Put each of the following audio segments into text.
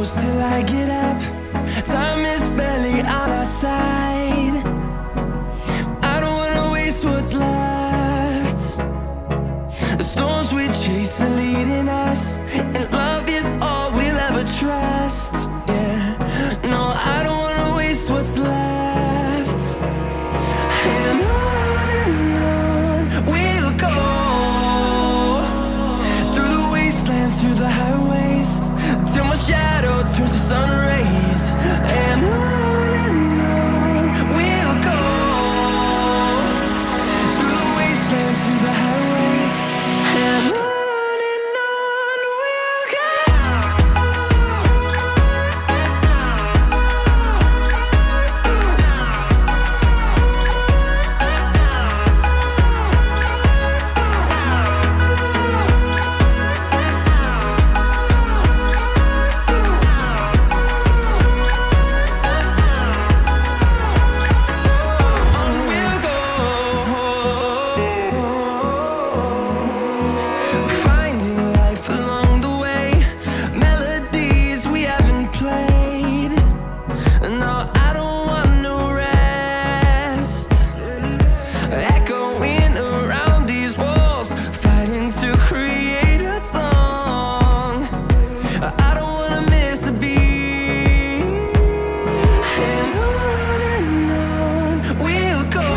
close till I get up. Time is barely on our side. I don't wanna waste what's left. The storms we chase are leading us, and love is all we'll ever trust. Yeah, no, I don't wanna waste what's left. And on we'll go, through the wastelands, through the highways, till my shadow turns to sun rays. And on we'll go, through the wastelands, through the highways, and on we'll go. Finding life along the way, melodies we haven't played. No, I don't want no rest. Echoing around these walls, fighting to create a song. I don't wanna miss a beat. And on we'll go,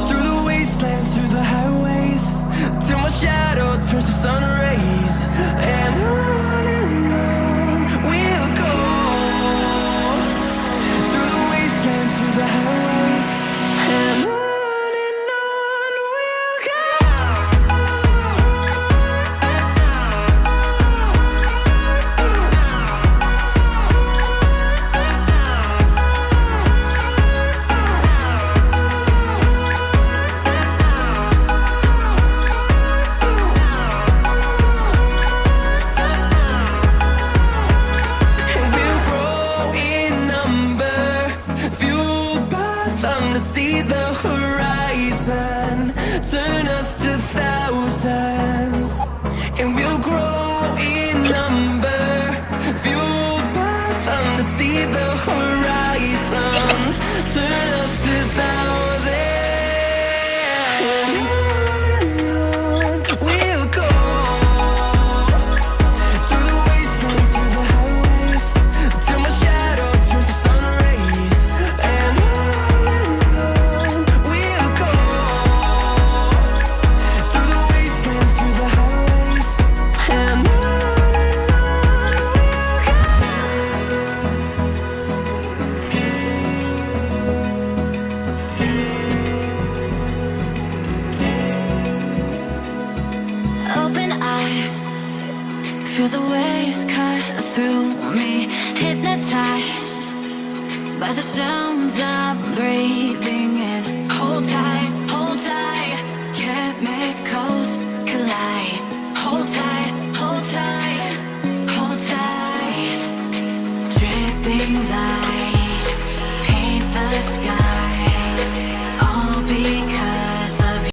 through the wastelands, through the highways, till my shadow turns to sun rays. And on we'll go, through the wastelands, through the highways, and on we'll go. And we'll grow in number, fueled by them to see the horizon, turn us to thousands. And we'll grow in number, fueled by them to see the horizon, turn us to thousands. And on we'll go, through the wastelands, through the highways, till my shadow turns to sun rays. And on we'll go, through the wastelands, through the highways, and on we'll go. Open eye, feel the waves cut through me, hypnotized by the sounds I'm breathing in. Hold tight,